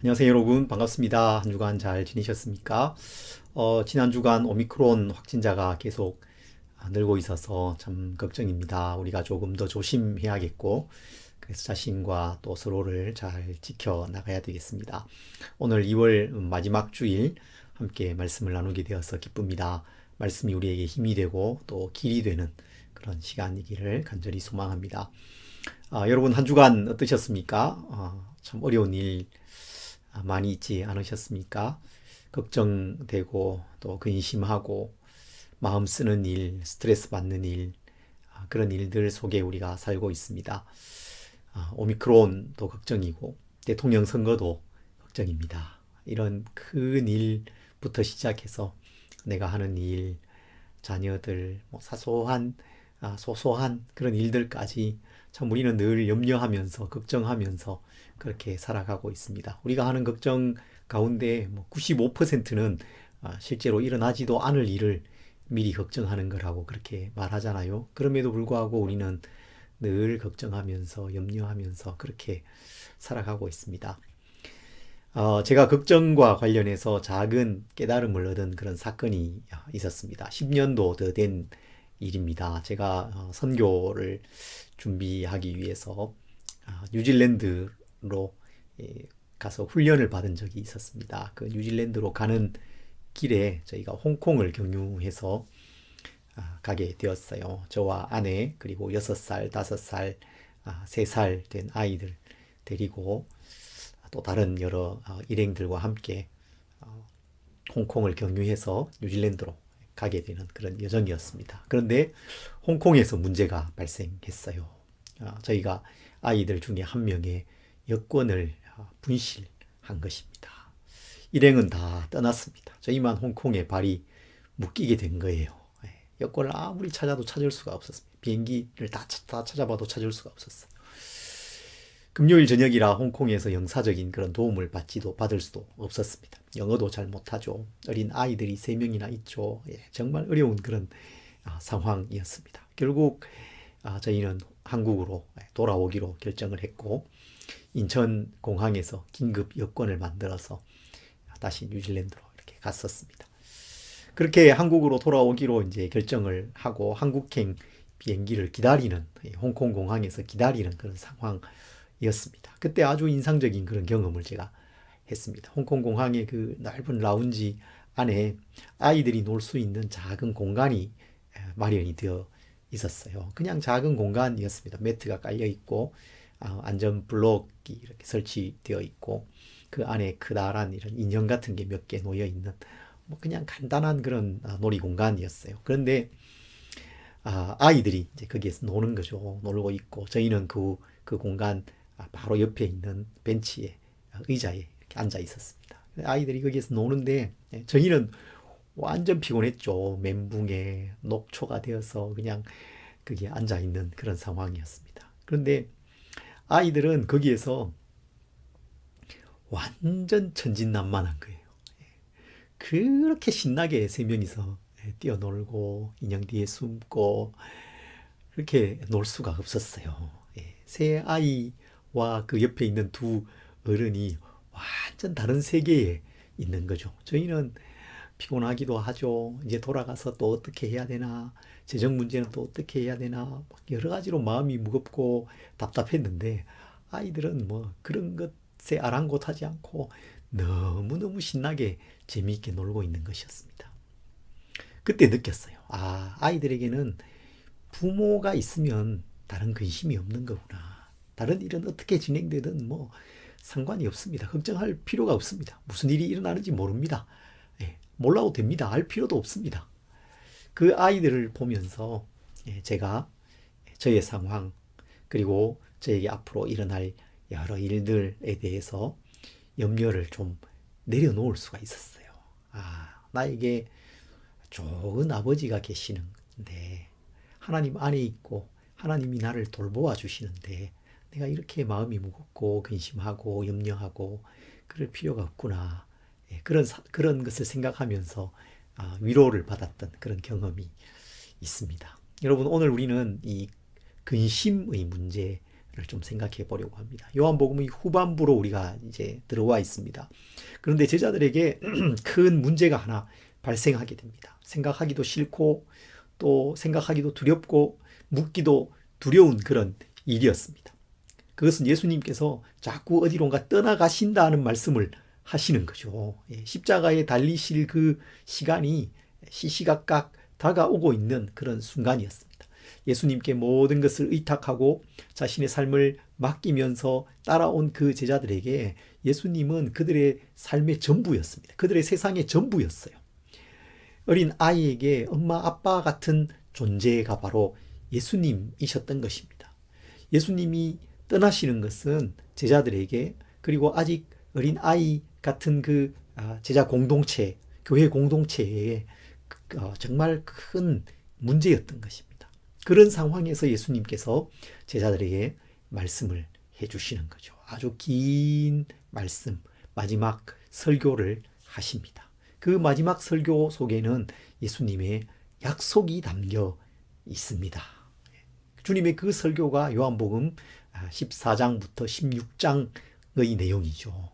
안녕하세요 여러분, 반갑습니다. 한 주간 잘 지내셨습니까? 지난 주간 오미크론 확진자가 계속 늘고 있어서 참 걱정입니다. 우리가 조금 더 조심해야겠고, 그래서 자신과 또 서로를 잘 지켜나가야 되겠습니다. 오늘 2월 마지막 주일 함께 말씀을 나누게 되어서 기쁩니다. 말씀이 우리에게 힘이 되고 또 길이 되는 그런 시간이기를 간절히 소망합니다. 여러분 한 주간 어떠셨습니까? 참 어려운 일 많이 있지 않으셨습니까? 걱정되고 또 근심하고 마음 쓰는 일, 스트레스 받는 일, 그런 일들 속에 우리가 살고 있습니다. 오미크론도 걱정이고 대통령 선거도 걱정입니다. 이런 큰 일부터 시작해서 내가 하는 일, 자녀들, 소소한 그런 일들까지 참 우리는 늘 염려하면서 걱정하면서 그렇게 살아가고 있습니다. 우리가 하는 걱정 가운데 95%는 실제로 일어나지도 않을 일을 미리 걱정하는 거라고 그렇게 말하잖아요. 그럼에도 불구하고 우리는 늘 걱정하면서 염려하면서 그렇게 살아가고 있습니다. 제가 걱정과 관련해서 작은 깨달음을 얻은 그런 사건이 있었습니다. 10년도 더 된 일입니다. 제가 선교를 준비하기 위해서 뉴질랜드로 가서 훈련을 받은 적이 있었습니다. 그 뉴질랜드로 가는 길에 저희가 홍콩을 경유해서 가게 되었어요. 저와 아내 그리고 6살, 5살, 3살 된 아이들 데리고 또 다른 여러 일행들과 함께 홍콩을 경유해서 뉴질랜드로 가게 되는 그런 여정이었습니다. 그런데 홍콩에서 문제가 발생했어요. 저희가 아이들 중에 한 명의 여권을 분실한 것입니다. 일행은 다 떠났습니다. 저희만 홍콩에 발이 묶이게 된 거예요. 여권을 아무리 찾아도 찾을 수가 없었습니다. 비행기를 다 찾아봐도 찾을 수가 없었어요. 금요일 저녁이라 홍콩에서 영사적인 그런 도움을 받을 수도 없었습니다. 영어도 잘 못하죠. 어린 아이들이 3명이나 있죠. 정말 어려운 그런 상황이었습니다. 결국 저희는 한국으로 돌아오기로 결정을 했고, 인천공항에서 긴급 여권을 만들어서 다시 뉴질랜드로 이렇게 갔었습니다. 그렇게 한국으로 돌아오기로 이제 결정을 하고 한국행 비행기를 기다리는, 홍콩 공항에서 기다리는 그런 상황이었습니다. 그때 아주 인상적인 그런 경험을 제가 했습니다. 홍콩 공항의 그 넓은 라운지 안에 아이들이 놀 수 있는 작은 공간이 마련이 되어 있었어요. 그냥 작은 공간이었습니다. 매트가 깔려 있고 안전 블록이 이렇게 설치되어 있고 그 안에 크다란 이런 인형 같은 게 몇 개 놓여 있는 그냥 간단한 그런 놀이 공간이었어요. 그런데 아이들이 이제 거기에서 노는 거죠. 놀고 있고 저희는 그 공간 바로 옆에 있는 벤치에 의자에 이렇게 앉아 있었습니다. 아이들이 거기에서 노는데 저희는 완전 피곤했죠. 멘붕에 녹초가 되어서 그냥 거기에 앉아 있는 그런 상황이었습니다. 그런데 아이들은 거기에서 완전 천진난만한 거예요. 그렇게 신나게 3명이서 뛰어놀고 인형 뒤에 숨고 그렇게 놀 수가 없었어요. 새 아이와 그 옆에 있는 두 어른이 완전 다른 세계에 있는 거죠. 저희는 피곤하기도 하죠. 이제 돌아가서 또 어떻게 해야 되나, 재정 문제는 또 어떻게 해야 되나, 여러 가지로 마음이 무겁고 답답했는데 아이들은 그런 것에 아랑곳하지 않고 너무너무 신나게 재미있게 놀고 있는 것이었습니다. 그때 느꼈어요. 아이들에게는 부모가 있으면 다른 근심이 없는 거구나. 다른 일은 어떻게 진행되든 상관이 없습니다. 걱정할 필요가 없습니다. 무슨 일이 일어나는지 모릅니다. 몰라도 됩니다. 알 필요도 없습니다. 그 아이들을 보면서 제가 저의 상황 그리고 저에게 앞으로 일어날 여러 일들에 대해서 염려를 좀 내려놓을 수가 있었어요. 나에게 좋은 아버지가 계시는데 하나님 안에 있고 하나님이 나를 돌보아 주시는데 내가 이렇게 마음이 무겁고 근심하고 염려하고 그럴 필요가 없구나. 그런 것을 생각하면서 위로를 받았던 그런 경험이 있습니다. 여러분 오늘 우리는 이 근심의 문제를 좀 생각해 보려고 합니다. 요한복음의 후반부로 우리가 이제 들어와 있습니다. 그런데 제자들에게 큰 문제가 하나 발생하게 됩니다. 생각하기도 싫고 또 생각하기도 두렵고 묻기도 두려운 그런 일이었습니다. 그것은 예수님께서 자꾸 어디론가 떠나가신다는 말씀을 하시는 거죠. 십자가에 달리실 그 시간이 시시각각 다가오고 있는 그런 순간이었습니다. 예수님께 모든 것을 의탁하고 자신의 삶을 맡기면서 따라온 그 제자들에게 예수님은 그들의 삶의 전부였습니다. 그들의 세상의 전부였어요. 어린 아이에게 엄마, 아빠 같은 존재가 바로 예수님이셨던 것입니다. 예수님이 떠나시는 것은 제자들에게 그리고 아직 어린 아이 같은 그 제자 공동체, 교회 공동체에 정말 큰 문제였던 것입니다. 그런 상황에서 예수님께서 제자들에게 말씀을 해주시는 거죠. 아주 긴 말씀, 마지막 설교를 하십니다. 그 마지막 설교 속에는 예수님의 약속이 담겨 있습니다. 주님의 그 설교가 요한복음 14장부터 16장의 내용이죠.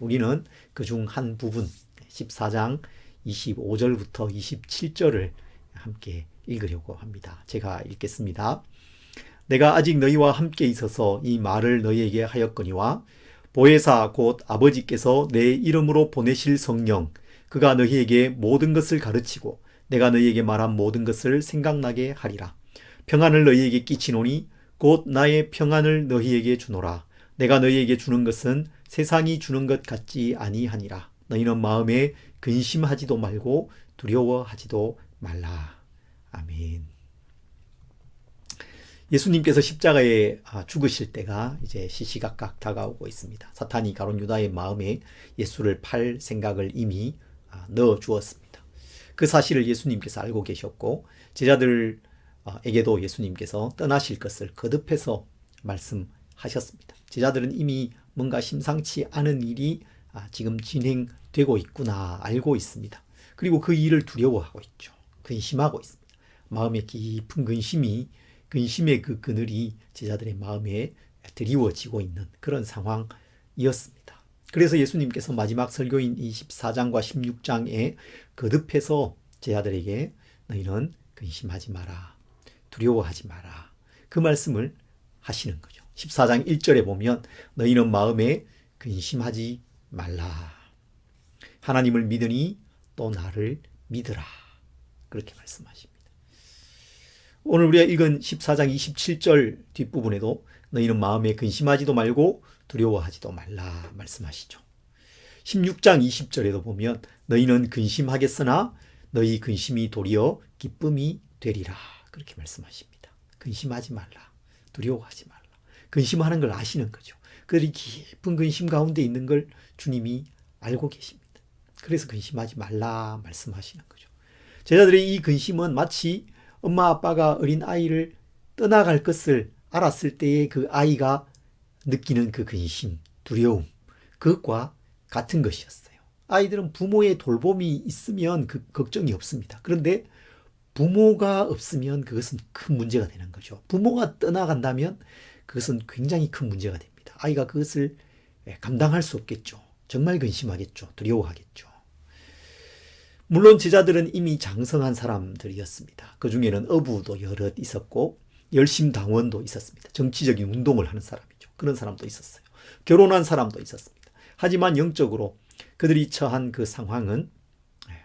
우리는 그중 한 부분 14장 25절부터 27절을 함께 읽으려고 합니다. 제가 읽겠습니다. 내가 아직 너희와 함께 있어서 이 말을 너희에게 하였거니와 보혜사 곧 아버지께서 내 이름으로 보내실 성령 그가 너희에게 모든 것을 가르치고 내가 너희에게 말한 모든 것을 생각나게 하리라. 평안을 너희에게 끼치노니 곧 나의 평안을 너희에게 주노라. 내가 너희에게 주는 것은 세상이 주는 것 같지 아니하니라. 너희는 마음에 근심하지도 말고 두려워하지도 말라. 아멘. 예수님께서 십자가에 죽으실 때가 이제 시시각각 다가오고 있습니다. 사탄이 가룟 유다의 마음에 예수를 팔 생각을 이미 넣어 주었습니다. 그 사실을 예수님께서 알고 계셨고 제자들에게도 예수님께서 떠나실 것을 거듭해서 말씀하셨습니다. 제자들은 이미 뭔가 심상치 않은 일이 지금 진행되고 있구나 알고 있습니다. 그리고 그 일을 두려워하고 있죠. 근심하고 있습니다. 마음에 깊은 근심의 그 그늘이 제자들의 마음에 드리워지고 있는 그런 상황이었습니다. 그래서 예수님께서 마지막 설교인 이 14장과 16장에 거듭해서 제자들에게 너희는 근심하지 마라. 두려워하지 마라. 그 말씀을 하시는 거죠. 14장 1절에 보면 너희는 마음에 근심하지 말라. 하나님을 믿으니 또 나를 믿으라. 그렇게 말씀하십니다. 오늘 우리가 읽은 14장 27절 뒷부분에도 너희는 마음에 근심하지도 말고 두려워하지도 말라 말씀하시죠. 16장 20절에도 보면 너희는 근심하겠으나 너희 근심이 도리어 기쁨이 되리라. 그렇게 말씀하십니다. 근심하지 말라. 두려워하지 말라. 근심하는 걸 아시는 거죠. 그들이 깊은 근심 가운데 있는 걸 주님이 알고 계십니다. 그래서 근심하지 말라 말씀하시는 거죠. 제자들의 이 근심은 마치 엄마 아빠가 어린 아이를 떠나갈 것을 알았을 때의 그 아이가 느끼는 그 근심, 두려움, 그것과 같은 것이었어요. 아이들은 부모의 돌봄이 있으면 그 걱정이 없습니다. 그런데 부모가 없으면 그것은 큰 문제가 되는 거죠. 부모가 떠나간다면 그것은 굉장히 큰 문제가 됩니다. 아이가 그것을 감당할 수 없겠죠. 정말 근심하겠죠. 두려워하겠죠. 물론 제자들은 이미 장성한 사람들이었습니다. 그 중에는 어부도 여럿 있었고 열심당원도 있었습니다. 정치적인 운동을 하는 사람이죠. 그런 사람도 있었어요. 결혼한 사람도 있었습니다. 하지만 영적으로 그들이 처한 그 상황은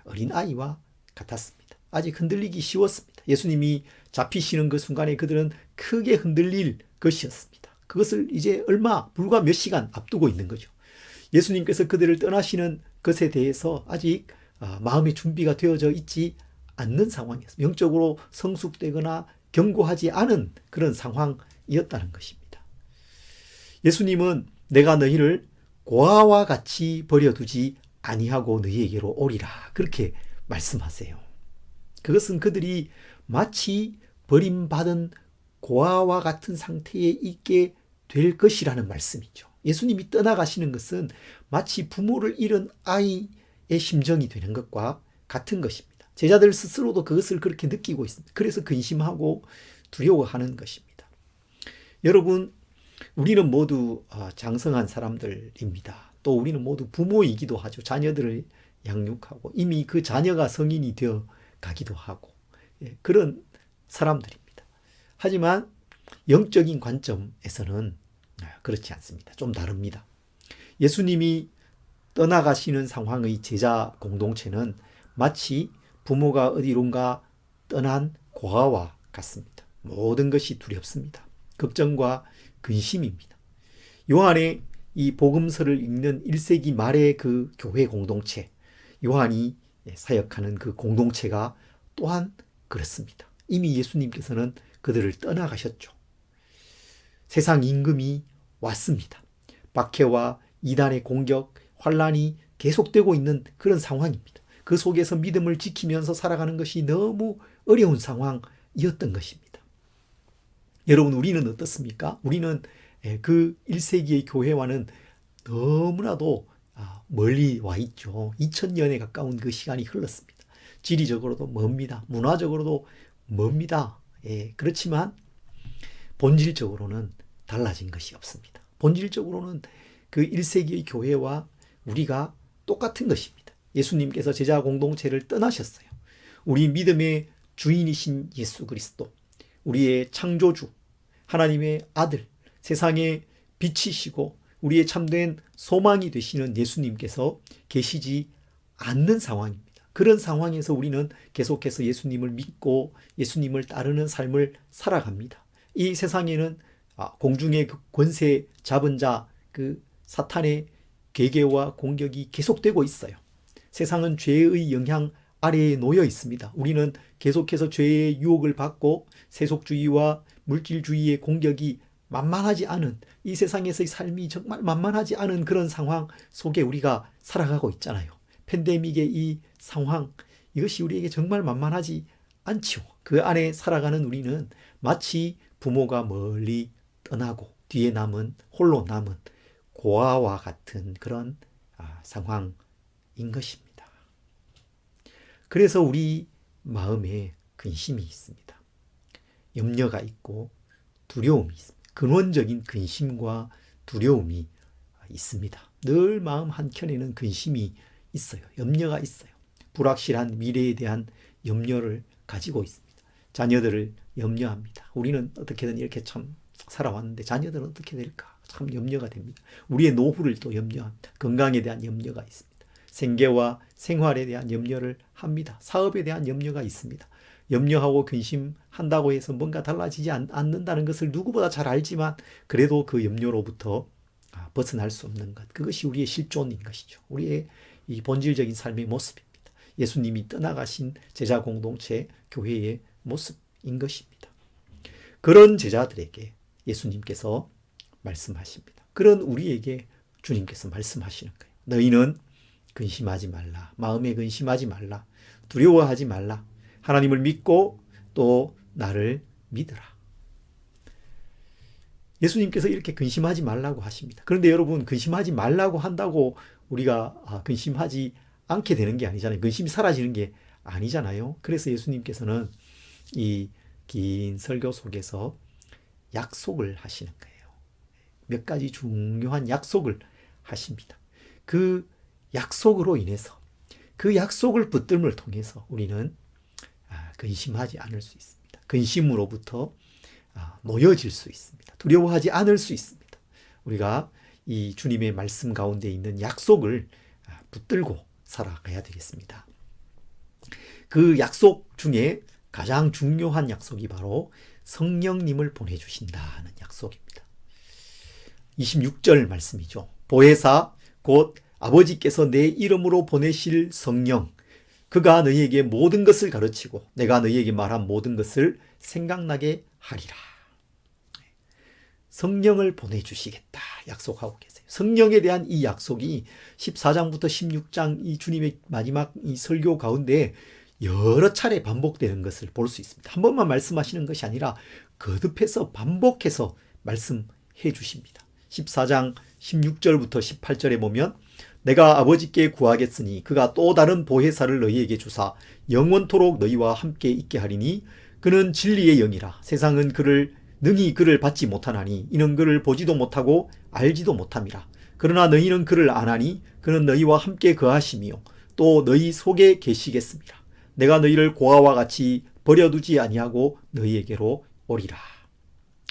어린아이와 같았습니다. 아직 흔들리기 쉬웠습니다. 예수님이 잡히시는 그 순간에 그들은 크게 흔들릴 것이었습니다. 그것을 이제 불과 몇 시간 앞두고 있는 거죠. 예수님께서 그들을 떠나시는 것에 대해서 아직 마음의 준비가 되어져 있지 않는 상황이었습니다. 영적으로 성숙되거나 견고하지 않은 그런 상황이었다는 것입니다. 예수님은 내가 너희를 고아와 같이 버려두지 아니하고 너희에게로 오리라 그렇게 말씀하세요. 그것은 그들이 마치 버림받은 고아와 같은 상태에 있게 될 것이라는 말씀이죠. 예수님이 떠나가시는 것은 마치 부모를 잃은 아이의 심정이 되는 것과 같은 것입니다. 제자들 스스로도 그것을 그렇게 느끼고 있습니다. 그래서 근심하고 두려워하는 것입니다. 여러분, 우리는 모두 장성한 사람들입니다. 또 우리는 모두 부모이기도 하죠. 자녀들을 양육하고 이미 그 자녀가 성인이 되어 가기도 하고 그런 사람들입니다. 하지만 영적인 관점에서는 그렇지 않습니다. 좀 다릅니다. 예수님이 떠나가시는 상황의 제자 공동체는 마치 부모가 어디론가 떠난 고아와 같습니다. 모든 것이 두렵습니다. 걱정과 근심입니다. 요한의 이 복음서를 읽는 1세기 말의 그 교회 공동체, 요한이 사역하는 그 공동체가 또한 그렇습니다. 이미 예수님께서는 그들을 떠나가셨죠. 세상 임금이 왔습니다. 박해와 이단의 공격, 환란이 계속되고 있는 그런 상황입니다. 그 속에서 믿음을 지키면서 살아가는 것이 너무 어려운 상황이었던 것입니다. 여러분, 우리는 어떻습니까? 우리는 그 1세기의 교회와는 너무나도 멀리 와 있죠. 2000년에 가까운 그 시간이 흘렀습니다. 지리적으로도 멉니다. 문화적으로도 멉니다. 그렇지만 본질적으로는 달라진 것이 없습니다. 본질적으로는 그 1세기의 교회와 우리가 똑같은 것입니다. 예수님께서 제자 공동체를 떠나셨어요. 우리 믿음의 주인이신 예수 그리스도, 우리의 창조주, 하나님의 아들, 세상의 빛이시고 우리의 참된 소망이 되시는 예수님께서 계시지 않는 상황입니다. 그런 상황에서 우리는 계속해서 예수님을 믿고 예수님을 따르는 삶을 살아갑니다. 이 세상에는 공중의 권세 잡은 자, 그 사탄의 계계와 공격이 계속되고 있어요. 세상은 죄의 영향 아래에 놓여 있습니다. 우리는 계속해서 죄의 유혹을 받고 세속주의와 물질주의의 공격이 만만하지 않은, 이 세상에서의 삶이 정말 만만하지 않은 그런 상황 속에 우리가 살아가고 있잖아요. 팬데믹의 이 상황, 이것이 우리에게 정말 만만하지 않죠. 그 안에 살아가는 우리는 마치 부모가 멀리 떠나고 뒤에 남은, 홀로 남은 고아와 같은 그런 상황인 것입니다. 그래서 우리 마음에 근심이 있습니다. 염려가 있고 두려움이 있습니다. 근원적인 근심과 두려움이 있습니다. 늘 마음 한켠에는 근심이 있어요. 염려가 있어요. 불확실한 미래에 대한 염려를 가지고 있습니다. 자녀들을 염려합니다. 우리는 어떻게든 이렇게 참 살아왔는데 자녀들은 어떻게 될까? 참 염려가 됩니다. 우리의 노후를 또 염려합니다. 건강에 대한 염려가 있습니다. 생계와 생활에 대한 염려를 합니다. 사업에 대한 염려가 있습니다. 염려하고 근심한다고 해서 뭔가 달라지지 않는다는 것을 누구보다 잘 알지만 그래도 그 염려로부터 벗어날 수 없는 것, 그것이 우리의 실존인 것이죠. 우리의 이 본질적인 삶의 모습입니다. 예수님이 떠나가신 제자 공동체 교회의 모습인 것입니다. 그런 제자들에게 예수님께서 말씀하십니다. 그런 우리에게 주님께서 말씀하시는 거예요. 너희는 근심하지 말라. 마음에 근심하지 말라. 두려워하지 말라. 하나님을 믿고 또 나를 믿으라. 예수님께서 이렇게 근심하지 말라고 하십니다. 그런데 여러분, 근심하지 말라고 한다고 우리가 근심하지 않게 되는 게 아니잖아요. 근심이 사라지는 게 아니잖아요. 그래서 예수님께서는 이 긴 설교 속에서 약속을 하시는 거예요. 몇 가지 중요한 약속을 하십니다. 그 약속으로 인해서, 그 약속을 붙들음을 통해서 우리는 근심하지 않을 수 있습니다. 근심으로부터 놓여질 수 있습니다. 두려워하지 않을 수 있습니다. 우리가 이 주님의 말씀 가운데 있는 약속을 붙들고 살아가야 되겠습니다. 그 약속 중에 가장 중요한 약속이 바로 성령님을 보내주신다는 약속입니다. 26절 말씀이죠. 보혜사 곧 아버지께서 내 이름으로 보내실 성령, 그가 너희에게 모든 것을 가르치고 내가 너희에게 말한 모든 것을 생각나게 하리라. 성령을 보내주시겠다 약속하고 계세요. 성령에 대한 이 약속이 14장부터 16장 이 주님의 마지막 이 설교 가운데 여러 차례 반복되는 것을 볼 수 있습니다. 한 번만 말씀하시는 것이 아니라 거듭해서 반복해서 말씀해 주십니다. 14장 16절부터 18절에 보면 내가 아버지께 구하겠으니 그가 또 다른 보혜사를 너희에게 주사 영원토록 너희와 함께 있게 하리니 그는 진리의 영이라. 세상은 그를 능히 그를 받지 못하나니 이는 그를 보지도 못하고 알지도 못함이라. 그러나 너희는 그를 아나니 그는 너희와 함께 거하시며 또 너희 속에 계시겠습니다. 내가 너희를 고아와 같이 버려두지 아니하고 너희에게로 오리라.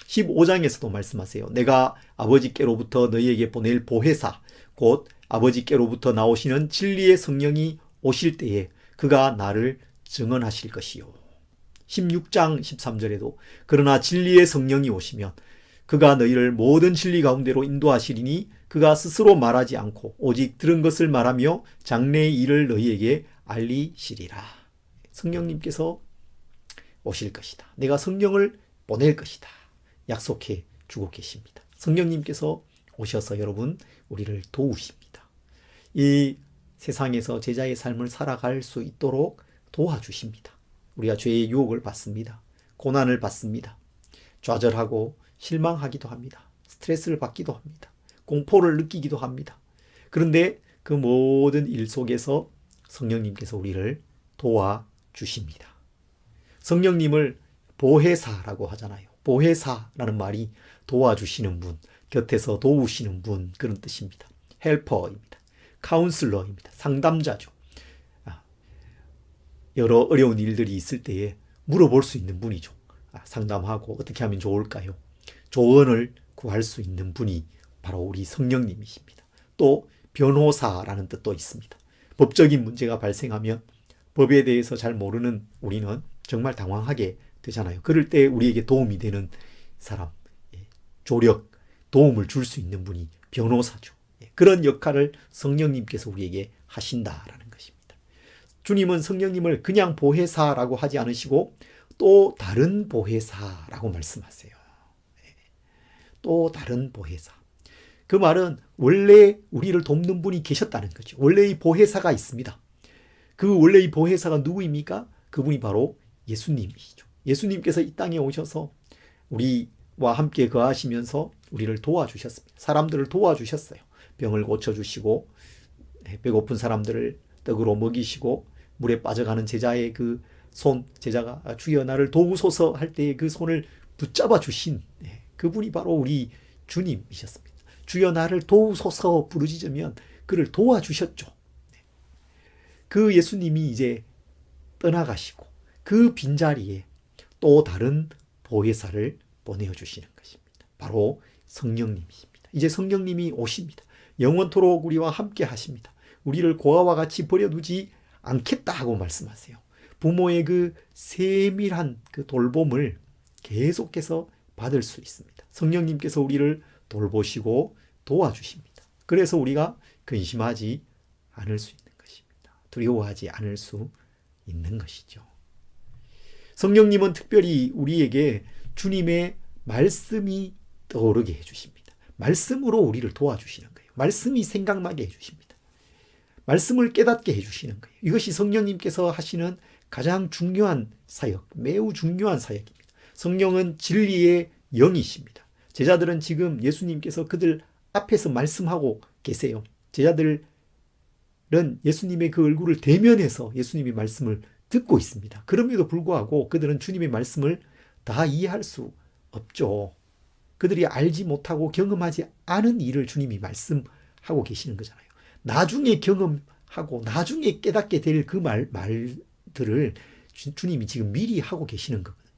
15장에서도 말씀하세요. 내가 아버지께로부터 너희에게 보낼 보혜사 곧 아버지께로부터 나오시는 진리의 성령이 오실 때에 그가 나를 증언하실 것이요. 16장 13절에도 그러나 진리의 성령이 오시면 그가 너희를 모든 진리 가운데로 인도하시리니 그가 스스로 말하지 않고 오직 들은 것을 말하며 장래의 일을 너희에게 알리시리라. 성령님께서 오실 것이다. 내가 성령을 보낼 것이다. 약속해 주고 계십니다. 성령님께서 오셔서 여러분 우리를 도우십니다. 이 세상에서 제자의 삶을 살아갈 수 있도록 도와주십니다. 우리가 죄의 유혹을 받습니다. 고난을 받습니다. 좌절하고 실망하기도 합니다. 스트레스를 받기도 합니다. 공포를 느끼기도 합니다. 그런데 그 모든 일 속에서 성령님께서 우리를 도와주십니다. 성령님을 보혜사라고 하잖아요. 보혜사라는 말이 도와주시는 분, 곁에서 도우시는 분 그런 뜻입니다. 헬퍼입니다. 카운슬러입니다. 상담자죠. 여러 어려운 일들이 있을 때에 물어볼 수 있는 분이죠. 상담하고 어떻게 하면 좋을까요? 조언을 구할 수 있는 분이 바로 우리 성령님이십니다. 또 변호사라는 뜻도 있습니다. 법적인 문제가 발생하면 법에 대해서 잘 모르는 우리는 정말 당황하게 되잖아요. 그럴 때 우리에게 도움이 되는 사람, 조력, 도움을 줄 수 있는 분이 변호사죠. 그런 역할을 성령님께서 우리에게 하신다라는 것입니다. 주님은 성령님을 그냥 보혜사라고 하지 않으시고 또 다른 보혜사라고 말씀하세요. 또 다른 보혜사. 그 말은 원래 우리를 돕는 분이 계셨다는 거죠. 원래 이 보혜사가 있습니다. 그 원래 이 보혜사가 누구입니까? 그분이 바로 예수님이시죠. 예수님께서 이 땅에 오셔서 우리와 함께 거하시면서 우리를 도와주셨습니다. 사람들을 도와주셨어요. 병을 고쳐주시고 배고픈 사람들을 떡으로 먹이시고 물에 빠져가는 제자의 그 손, 제자가 주여 나를 도우소서 할 때의 그 손을 붙잡아 주신 그분이 바로 우리 주님이셨습니다. 주여 나를 도우소서 부르짖으면 그를 도와주셨죠. 그 예수님이 이제 떠나가시고 그 빈자리에 또 다른 보혜사를 보내주시는 것입니다. 바로 성령님이십니다. 이제 성령님이 오십니다. 영원토록 우리와 함께 하십니다. 우리를 고아와 같이 버려두지 않겠다 하고 말씀하세요. 부모의 그 세밀한 그 돌봄을 계속해서 받을 수 있습니다. 성령님께서 우리를 돌보시고 도와주십니다. 그래서 우리가 근심하지 않을 수 있는 것입니다. 두려워하지 않을 수 있는 것이죠. 성령님은 특별히 우리에게 주님의 말씀이 떠오르게 해주십니다. 말씀으로 우리를 도와주시는 거예요. 말씀이 생각나게 해주십니다. 말씀을 깨닫게 해주시는 거예요. 이것이 성령님께서 하시는 가장 중요한 사역, 매우 중요한 사역입니다. 성령은 진리의 영이십니다. 제자들은 지금 예수님께서 그들 앞에서 말씀하고 계세요. 제자들은 예수님의 그 얼굴을 대면해서 예수님의 말씀을 듣고 있습니다. 그럼에도 불구하고 그들은 주님의 말씀을 다 이해할 수 없죠. 그들이 알지 못하고 경험하지 않은 일을 주님이 말씀하고 계시는 거잖아요. 나중에 경험하고 나중에 깨닫게 될 그 말들을 주님이 지금 미리 하고 계시는 거거든요.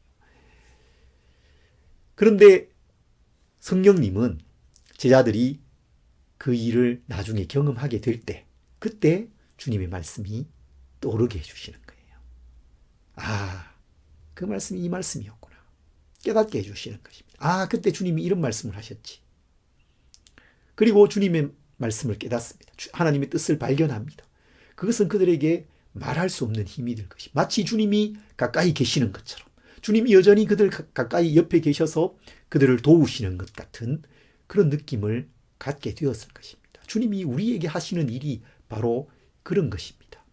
그런데 성령님은 제자들이 그 일을 나중에 경험하게 될 때, 그때 주님의 말씀이 떠오르게 해주시는 거예요. 아, 그 말씀이 이 말씀이었구나. 깨닫게 해주시는 것입니다. 아, 그때 주님이 이런 말씀을 하셨지. 그리고 주님의 말씀을 깨닫습니다. 하나님의 뜻을 발견합니다. 그것은 그들에게 말할 수 없는 힘이 될 것입니다. 마치 주님이 가까이 계시는 것처럼, 주님이 여전히 그들 가까이 옆에 계셔서 그들을 도우시는 것 같은 그런 느낌을 갖게 되었을 것입니다. 주님이 우리에게 하시는 일이 바로 그런 것입니다.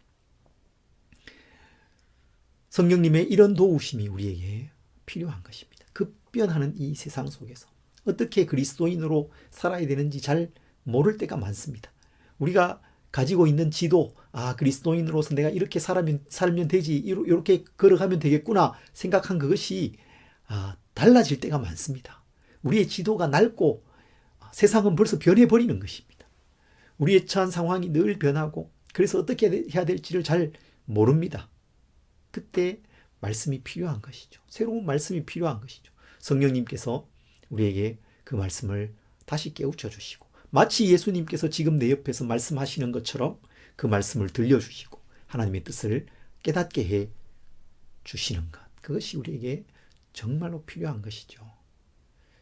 성령님의 이런 도우심이 우리에게 필요한 것입니다. 급변하는 이 세상 속에서 어떻게 그리스도인으로 살아야 되는지 잘 모를 때가 많습니다. 우리가 가지고 있는 지도, 그리스도인으로서 내가 이렇게 살면 되지, 이렇게 걸어가면 되겠구나 생각한 그것이 달라질 때가 많습니다. 우리의 지도가 낡고 세상은 벌써 변해버리는 것입니다. 우리의 처한 상황이 늘 변하고 그래서 어떻게 해야 될지를 잘 모릅니다. 그때 말씀이 필요한 것이죠. 새로운 말씀이 필요한 것이죠. 성령님께서 우리에게 그 말씀을 다시 깨우쳐 주시고 마치 예수님께서 지금 내 옆에서 말씀하시는 것처럼 그 말씀을 들려주시고 하나님의 뜻을 깨닫게 해 주시는 것. 그것이 우리에게 정말로 필요한 것이죠.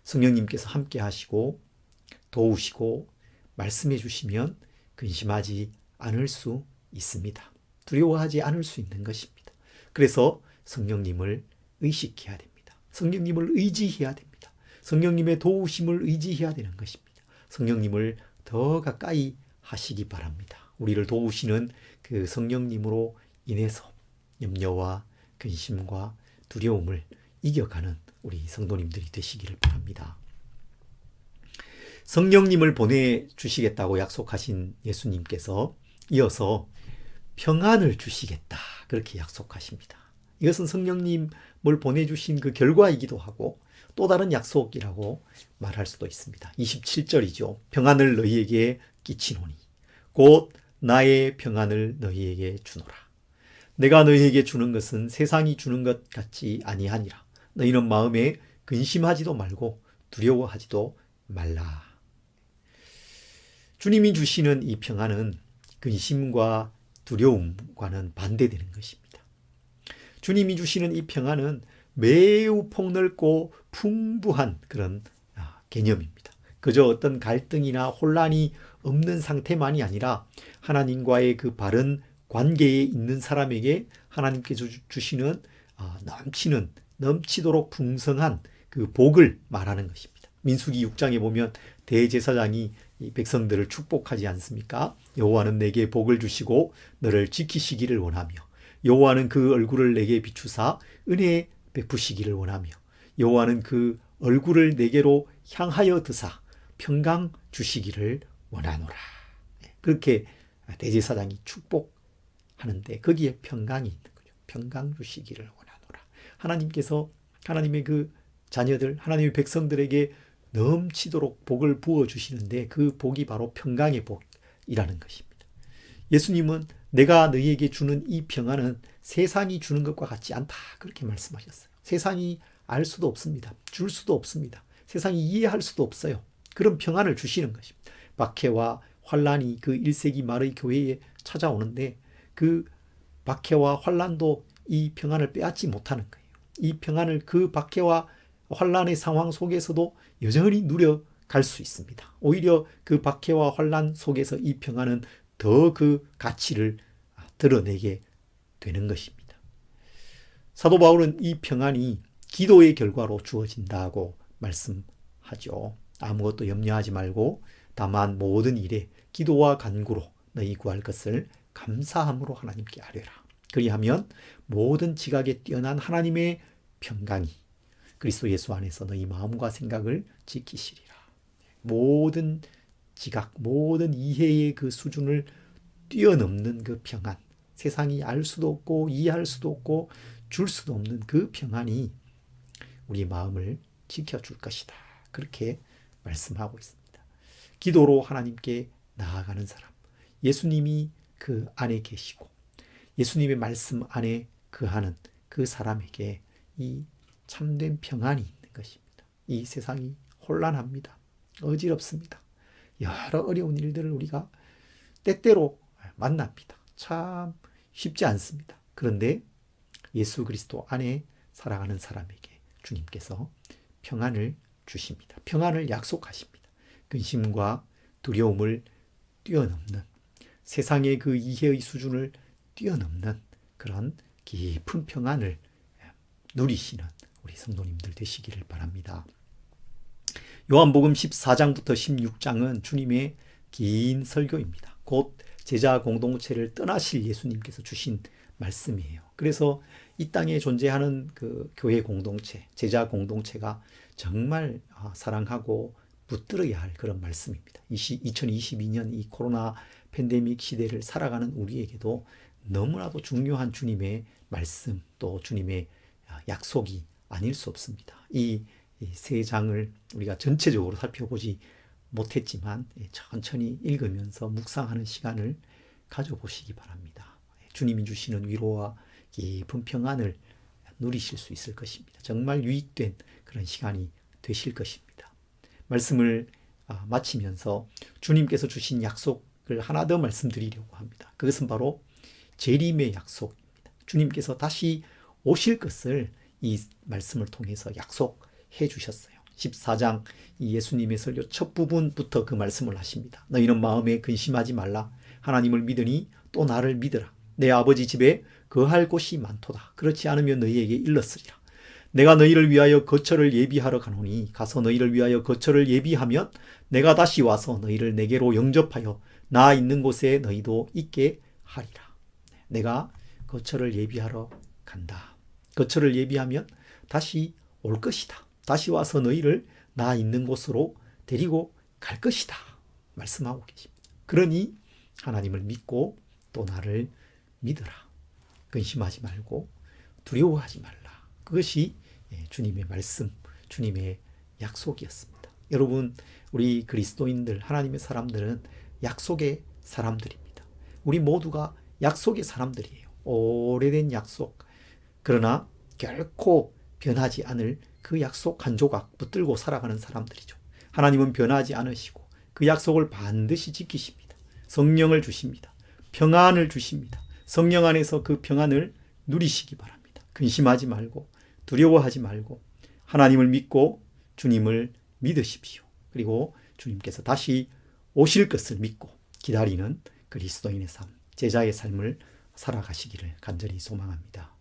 성령님께서 함께 하시고 도우시고 말씀해 주시면 근심하지 않을 수 있습니다. 두려워하지 않을 수 있는 것입니다. 그래서 성령님을 의식해야 됩니다. 성령님을 의지해야 됩니다. 성령님의 도우심을 의지해야 되는 것입니다. 성령님을 더 가까이 하시기 바랍니다. 우리를 도우시는 그 성령님으로 인해서 염려와 근심과 두려움을 이겨가는 우리 성도님들이 되시기를 바랍니다. 성령님을 보내주시겠다고 약속하신 예수님께서 이어서 평안을 주시겠다 그렇게 약속하십니다. 이것은 성령님을 보내주신 그 결과이기도 하고 또 다른 약속이라고 말할 수도 있습니다. 27절이죠. 평안을 너희에게 끼치노니 곧 나의 평안을 너희에게 주노라. 내가 너희에게 주는 것은 세상이 주는 것 같지 아니하니라. 너희는 마음에 근심하지도 말고 두려워하지도 말라. 주님이 주시는 이 평안은 근심과 두려움과는 반대되는 것입니다. 주님이 주시는 이 평안은 매우 폭넓고 풍부한 그런 개념입니다. 그저 어떤 갈등이나 혼란이 없는 상태만이 아니라 하나님과의 그 바른 관계에 있는 사람에게 하나님께서 주시는 넘치도록 풍성한 그 복을 말하는 것입니다. 민수기 6장에 보면 대제사장이 이 백성들을 축복하지 않습니까? 여호와는 내게 복을 주시고 너를 지키시기를 원하며 여호와는 그 얼굴을 내게 비추사 은혜 베푸시기를 원하며 여호와는 그 얼굴을 내게로 향하여 드사 평강 주시기를 원하노라. 그렇게 대제사장이 축복하는데 거기에 평강이 있는 거죠. 평강 주시기를 원하노라. 하나님께서 하나님의 그 자녀들, 하나님의 백성들에게 넘치도록 복을 부어주시는데 그 복이 바로 평강의 복이라는 것입니다. 예수님은 내가 너희에게 주는 이 평안은 세상이 주는 것과 같지 않다 그렇게 말씀하셨어요. 세상이 알 수도 없습니다. 줄 수도 없습니다. 세상이 이해할 수도 없어요. 그런 평안을 주시는 것입니다. 박해와 환란이 그 1세기 말의 교회에 찾아오는데 그 박해와 환란도 이 평안을 빼앗지 못하는 거예요. 이 평안을 그 박해와 환란의 상황 속에서도 여전히 누려갈 수 있습니다. 오히려 그 박해와 환란 속에서 이 평안은 더 그 가치를 드러내게 되는 것입니다. 사도 바울은 이 평안이 기도의 결과로 주어진다고 말씀하죠. 아무것도 염려하지 말고 다만 모든 일에 기도와 간구로 너희 구할 것을 감사함으로 하나님께 아뢰라. 그리하면 모든 지각에 뛰어난 하나님의 평강이 그리스도 예수 안에서 너희 마음과 생각을 지키시리라. 모든 지각, 모든 이해의 그 수준을 뛰어넘는 그 평안, 세상이 알 수도 없고 이해할 수도 없고 줄 수도 없는 그 평안이 우리 마음을 지켜줄 것이다. 그렇게 말씀하고 있습니다. 기도로 하나님께 나아가는 사람, 예수님이 그 안에 계시고 예수님의 말씀 안에 거하는 그 사람에게 이 참된 평안이 있는 것입니다. 이 세상이 혼란합니다. 어지럽습니다. 여러 어려운 일들을 우리가 때때로 만납니다. 참 쉽지 않습니다. 그런데 예수 그리스도 안에 살아가는 사람에게 주님께서 평안을 주십니다. 평안을 약속하십니다. 근심과 두려움을 뛰어넘는 세상의 그 이해의 수준을 뛰어넘는 그런 깊은 평안을 누리시는 우리 성도님들 되시기를 바랍니다. 요한복음 14장부터 16장은 주님의 긴 설교입니다. 곧 제자 공동체를 떠나실 예수님께서 주신 말씀이에요. 그래서 이 땅에 존재하는 그 교회 공동체, 제자 공동체가 정말 사랑하고 붙들어야 할 그런 말씀입니다. 2022년 이 코로나 팬데믹 시대를 살아가는 우리에게도 너무나도 중요한 주님의 말씀 또 주님의 약속이 아닐 수 없습니다. 이 세 장을 우리가 전체적으로 살펴보지 못했지만 천천히 읽으면서 묵상하는 시간을 가져보시기 바랍니다. 주님이 주시는 위로와 깊은 평안을 누리실 수 있을 것입니다. 정말 유익된 그런 시간이 되실 것입니다. 말씀을 마치면서 주님께서 주신 약속을 하나 더 말씀드리려고 합니다. 그것은 바로 재림의 약속입니다. 주님께서 다시 오실 것을 이 말씀을 통해서 약속해 주셨어요. 14장 이 예수님의 설교 첫 부분부터 그 말씀을 하십니다. 너희는 마음에 근심하지 말라. 하나님을 믿으니 또 나를 믿으라. 내 아버지 집에 거할 곳이 많도다. 그렇지 않으면 너희에게 일렀으리라. 내가 너희를 위하여 거처를 예비하러 가노니 가서 너희를 위하여 거처를 예비하면 내가 다시 와서 너희를 내게로 영접하여 나 있는 곳에 너희도 있게 하리라. 내가 거처를 예비하러 간다. 거처를 예비하면 다시 올 것이다. 다시 와서 너희를 나 있는 곳으로 데리고 갈 것이다. 말씀하고 계십니다. 그러니 하나님을 믿고 또 나를 믿으라. 근심하지 말고 두려워하지 말라. 그것이 주님의 말씀, 주님의 약속이었습니다. 여러분, 우리 그리스도인들, 하나님의 사람들은 약속의 사람들입니다. 우리 모두가 약속의 사람들이에요. 오래된 약속. 그러나 결코 변하지 않을 그 약속 한 조각 붙들고 살아가는 사람들이죠. 하나님은 변하지 않으시고 그 약속을 반드시 지키십니다. 성령을 주십니다. 평안을 주십니다. 성령 안에서 그 평안을 누리시기 바랍니다. 근심하지 말고 두려워하지 말고 하나님을 믿고 주님을 믿으십시오. 그리고 주님께서 다시 오실 것을 믿고 기다리는 그리스도인의 삶, 제자의 삶을 살아가시기를 간절히 소망합니다.